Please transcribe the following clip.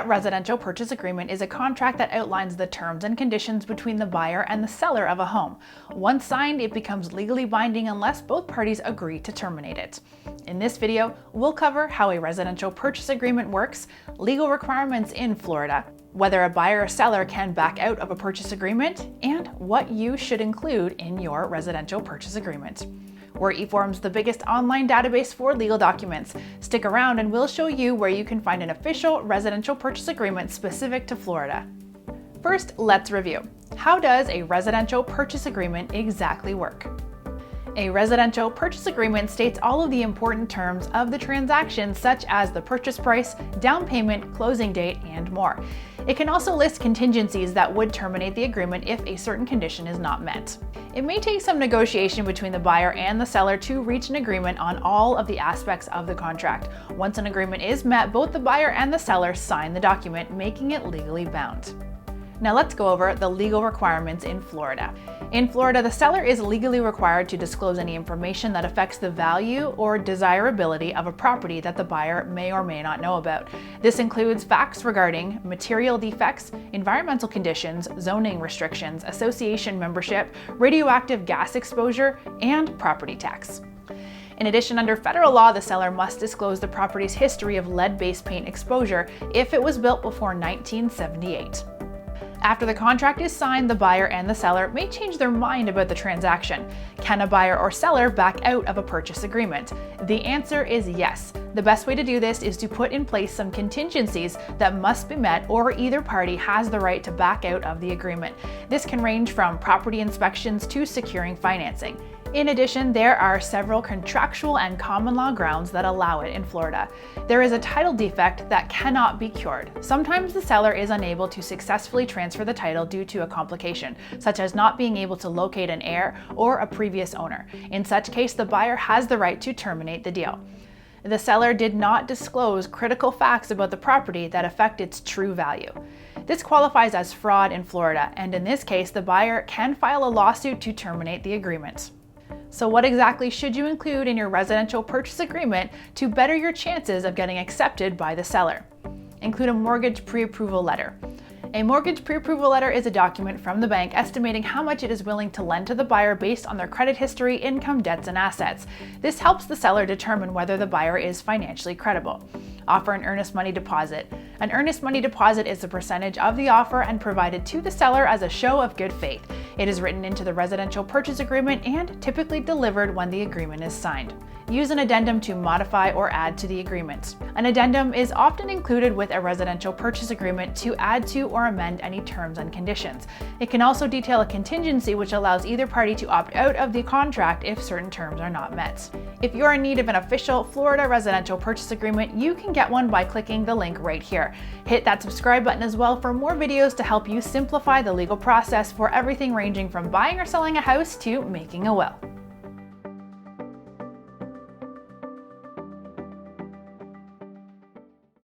Florida residential purchase agreement is a contract that outlines the terms and conditions between the buyer and the seller of a home. Once signed, it becomes legally binding unless both parties agree to terminate it. In this video, we'll cover how a residential purchase agreement works, legal requirements in Florida, whether a buyer or seller can back out of a purchase agreement, and what you should include in your residential purchase agreement. We're eForms, the biggest online database for legal documents. Stick around and we'll show you where you can find an official residential purchase agreement specific to Florida. First, let's review. How does a residential purchase agreement exactly work? A residential purchase agreement states all of the important terms of the transaction, such as the purchase price, down payment, closing date, and more. It can also list contingencies that would terminate the agreement if a certain condition is not met. It may take some negotiation between the buyer and the seller to reach an agreement on all of the aspects of the contract. Once an agreement is met, both the buyer and the seller sign the document, making it legally bound. Now let's go over the legal requirements in Florida. In Florida, the seller is legally required to disclose any information that affects the value or desirability of a property that the buyer may or may not know about. This includes facts regarding material defects, environmental conditions, zoning restrictions, association membership, radioactive gas exposure, and property tax. In addition, under federal law, the seller must disclose the property's history of lead-based paint exposure if it was built before 1978. After the contract is signed, the buyer and the seller may change their mind about the transaction. Can a buyer or seller back out of a purchase agreement? The answer is yes. The best way to do this is to put in place some contingencies that must be met, or either party has the right to back out of the agreement. This can range from property inspections to securing financing. In addition, there are several contractual and common law grounds that allow it in Florida. There is a title defect that cannot be cured. Sometimes the seller is unable to successfully transfer the title due to a complication, such as not being able to locate an heir or a previous owner. In such case, the buyer has the right to terminate the deal. The seller did not disclose critical facts about the property that affect its true value. This qualifies as fraud in Florida, and in this case, the buyer can file a lawsuit to terminate the agreement. So what exactly should you include in your residential purchase agreement to better your chances of getting accepted by the seller? Include a mortgage pre-approval letter. A mortgage pre-approval letter is a document from the bank estimating how much it is willing to lend to the buyer based on their credit history, income, debts, and assets. This helps the seller determine whether the buyer is financially credible. Offer an earnest money deposit. An earnest money deposit is a percentage of the offer and provided to the seller as a show of good faith. It is written into the residential purchase agreement and typically delivered when the agreement is signed. Use an addendum to modify or add to the agreement. An addendum is often included with a residential purchase agreement to add to or amend any terms and conditions. It can also detail a contingency which allows either party to opt out of the contract if certain terms are not met. If you're in need of an official Florida residential purchase agreement, you can get one by clicking the link right here. Hit that subscribe button as well for more videos to help you simplify the legal process for everything ranging from buying or selling a house to making a will.